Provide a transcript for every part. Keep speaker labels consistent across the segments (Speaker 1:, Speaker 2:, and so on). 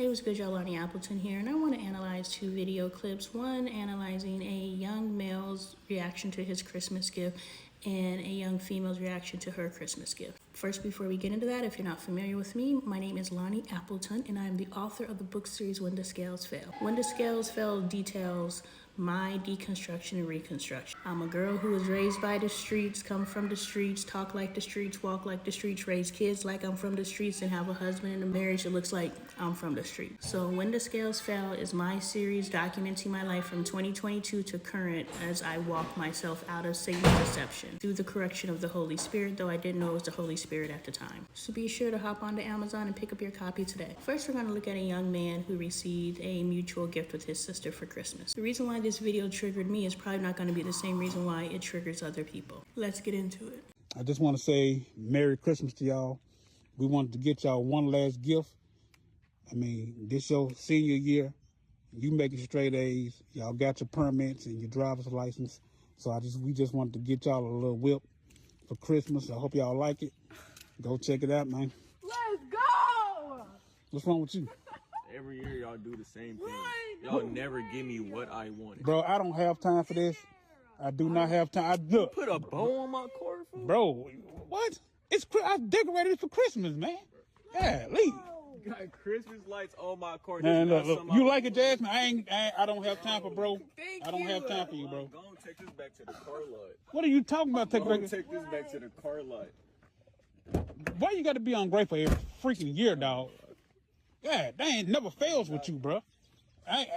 Speaker 1: Hey, what's good, y'all? Lonnie Appleton here, and I want to analyze two video clips. One, analyzing a young male's reaction to his Christmas gift and a young female's reaction to her Christmas gift. First, before we get into that, if you're not familiar with me, my name is Lonnie Appleton, and I am the author of the book series When the Scales Fell. When the Scales Fell details my deconstruction and reconstruction. I'm a girl who was raised by the streets, come from the streets, talk like the streets, walk like the streets, raise kids like I'm from the streets, and have a husband and a marriage that looks like I'm from the streets. So When the Scales Fell is my series documenting my life from 2022 to current as I walk myself out of Satan's deception through the correction of the Holy Spirit, though I didn't know it was the Holy Spirit at the time. So be sure to hop onto Amazon and pick up your copy today. First, we're going to look at a young man who received a mutual gift with his sister for Christmas. The reason why this video triggered me is probably not going to be the same reason why it triggers other people. Let's get into it.
Speaker 2: I just want to say Merry Christmas to y'all. We wanted to get y'all one last gift. I mean, this your senior year. You making straight A's. Y'all got your permits and your driver's license. So we just wanted to get y'all a little whip for Christmas. I hope y'all like it. Go check it out, man.
Speaker 3: Let's go!
Speaker 2: What's wrong with you?
Speaker 4: Every year y'all do the same thing. Y'all never give me what I wanted.
Speaker 2: Bro, I don't have time for this. I do not have time. Look,
Speaker 4: Put a bow on my car, fool?
Speaker 2: bro, what? I decorated it for Christmas, man. Yeah, leave.
Speaker 4: Got Christmas lights on my car.
Speaker 2: Man, look. You like it, Jasmine? I don't have time for bro. I don't have time for you, bro.
Speaker 4: Go and take this back to the car lot.
Speaker 2: What are you talking about?
Speaker 4: Go and take this back to the car lot.
Speaker 2: Why you got to be ungrateful every freaking year, dog? Yeah, that ain't never fails with you, bro.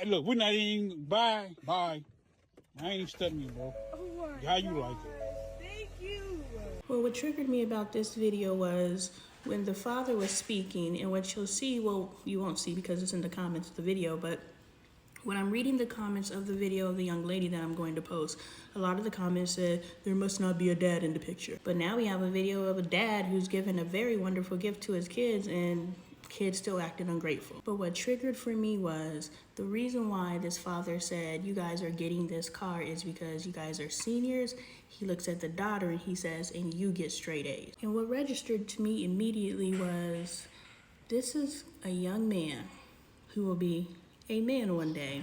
Speaker 2: Look, we're not even bye. I ain't even studying you, bro. How you like it?
Speaker 3: Thank you.
Speaker 1: Well, what triggered me about this video was when the father was speaking, and what you'll see, well, you won't see because it's in the comments of the video, but when I'm reading the comments of the video of the young lady that I'm going to post, a lot of the comments said, there must not be a dad in the picture. But now we have a video of a dad who's given a very wonderful gift to his kids, and kids still acting ungrateful. But what triggered for me was the reason why this father said you guys are getting this car is because you guys are seniors. He looks at the daughter and he says, and you get straight A's. And what registered to me immediately was, this is a young man who will be a man one day.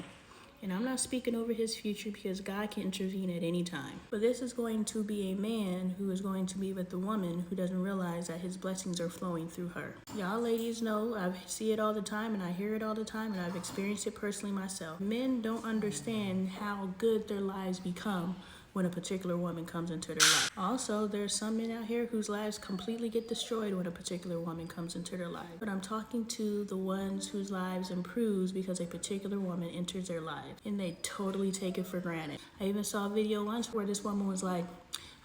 Speaker 1: And I'm not speaking over his future because God can intervene at any time. But this is going to be a man who is going to be with the woman who doesn't realize that his blessings are flowing through her. Y'all ladies know, I see it all the time and I hear it all the time and I've experienced it personally myself. Men don't understand how good their lives become when a particular woman comes into their life. Also, there's some men out here whose lives completely get destroyed when a particular woman comes into their life. But I'm talking to the ones whose lives improves because a particular woman enters their life, and they totally take it for granted. I even saw a video once where this woman was like,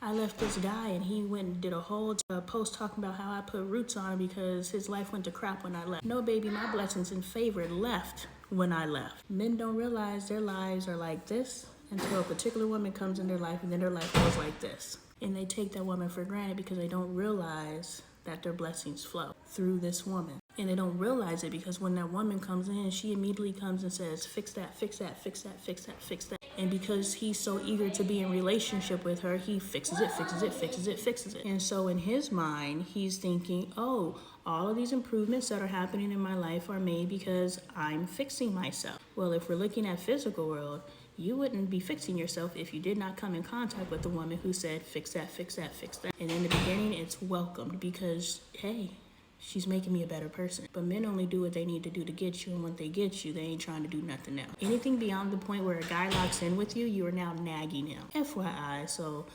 Speaker 1: I left this guy and he went and did a whole post talking about how I put roots on him because his life went to crap when I left. No, baby, my blessings and favor left when I left. Men don't realize their lives are like this until a particular woman comes in their life, and then their life goes like this. And they take that woman for granted because they don't realize that their blessings flow through this woman. And they don't realize it because when that woman comes in, she immediately comes and says, fix that, fix that, fix that, fix that, fix that. And because he's so eager to be in relationship with her, he fixes it, fixes it, fixes it, fixes it. And so in his mind, he's thinking, oh, all of these improvements that are happening in my life are made because I'm fixing myself. Well, if we're looking at physical world, you wouldn't be fixing yourself if you did not come in contact with the woman who said, fix that, fix that, fix that. And in the beginning, it's welcomed because, hey, she's making me a better person. But men only do what they need to do to get you, and when they get you, they ain't trying to do nothing else. Anything beyond the point where a guy locks in with you, you are now nagging him. FYI, so,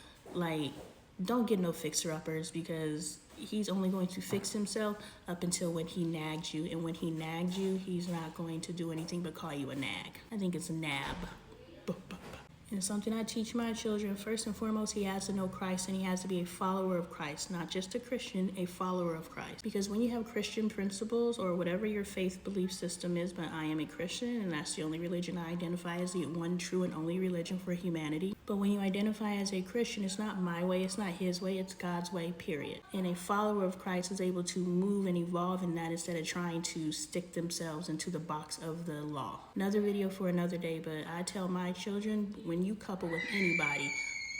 Speaker 1: don't get no fixer-uppers because he's only going to fix himself up until when he nags you. And when he nags you, he's not going to do anything but call you a nag. I think it's a nab. And something I teach my children, first and foremost, he has to know Christ and he has to be a follower of Christ, not just a Christian, a follower of Christ. Because when you have Christian principles or whatever your faith belief system is, but I am a Christian and that's the only religion I identify as, the one true and only religion for humanity. But when you identify as a Christian, it's not my way, it's not his way, it's God's way, period. And a follower of Christ is able to move and evolve in that instead of trying to stick themselves into the box of the law. Another video for another day, but I tell my children, when you couple with anybody,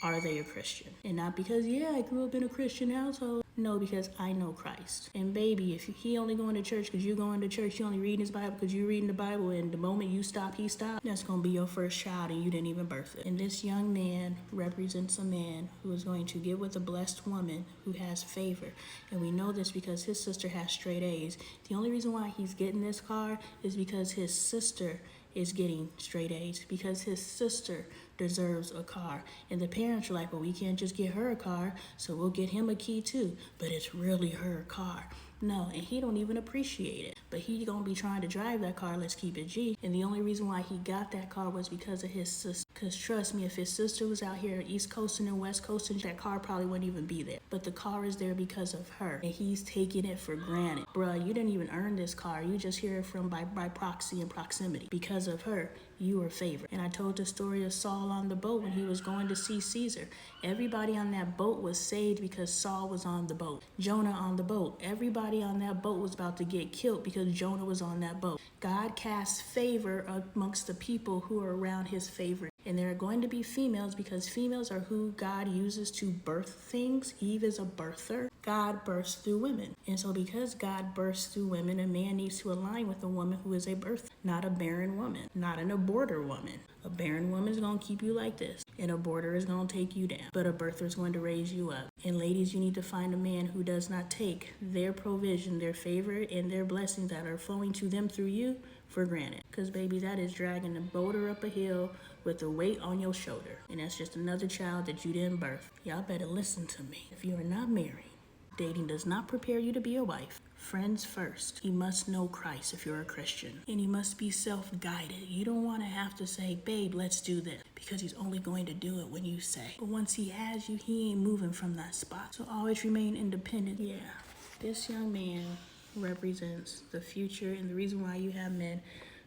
Speaker 1: are they a Christian? And not because, yeah, I grew up in a Christian household. No, because I know Christ. And baby, if he only going to church because you going to church, you only reading his Bible because you reading the Bible, and the moment you stop, he stopped, that's going to be your first child and you didn't even birth it. And this young man represents a man who is going to get with a blessed woman who has favor. And we know this because his sister has straight A's. The only reason why he's getting this car is because his sister is getting straight A's, because his sister deserves a car. And the parents are like, well, we can't just get her a car, so we'll get him a key too. But it's really her car. No, and he don't even appreciate it. But he gonna be trying to drive that car, let's keep it G. And the only reason why he got that car was because of his sister. Because trust me, if his sister was out here East Coasting and West Coasting, that car probably wouldn't even be there. But the car is there because of her. And he's taking it for granted. Bruh, you didn't even earn this car. You just hear it from by proxy and proximity. Because of her, you were favored. And I told the story of Saul on the boat when he was going to see Caesar. Everybody on that boat was saved because Saul was on the boat. Jonah on the boat. Everybody on that boat was about to get killed because Jonah was on that boat. God casts favor amongst the people who are around his favorite. And there are going to be females because females are who God uses to birth things. Eve is a birther. God births through women. And so because God births through women, a man needs to align with a woman who is a birther, not a barren woman, not an aborter woman. A barren woman is going to keep you like this. An aborter is going to take you down. But a birther is going to raise you up. And ladies, you need to find a man who does not take their provision, their favor, and their blessings that are flowing to them through you for granted. Because baby, that is dragging the boulder up a hill with the weight on your shoulder. And that's just another child that you didn't birth. Y'all better listen to me. If you are not married, dating does not prepare you to be a wife. Friends first. You must know Christ if you're a Christian. And you must be self-guided. You don't want to have to say, babe, let's do this. Because he's only going to do it when you say. But once he has you, he ain't moving from that spot. So always remain independent. Yeah. This young man represents the future and the reason why you have men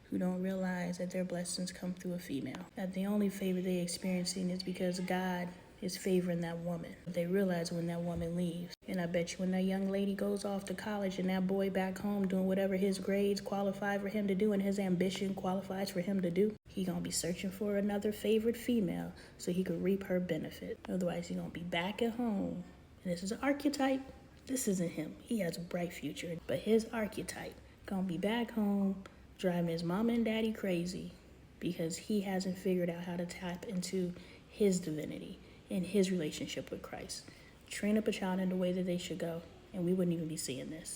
Speaker 1: who don't realize that their blessings come through a female. That the only favor they're experiencing is because God is favoring that woman. They realize when that woman leaves. And I bet you when that young lady goes off to college and that boy back home doing whatever his grades qualify for him to do and his ambition qualifies for him to do, he gonna be searching for another favored female so he could reap her benefit. Otherwise, he gonna be back at home. And this is an archetype. This isn't him. He has a bright future. But his archetype gonna be back home driving his mama and daddy crazy because he hasn't figured out how to tap into his divinity in his relationship with Christ. Train up a child in the way that they should go, and we wouldn't even be seeing this.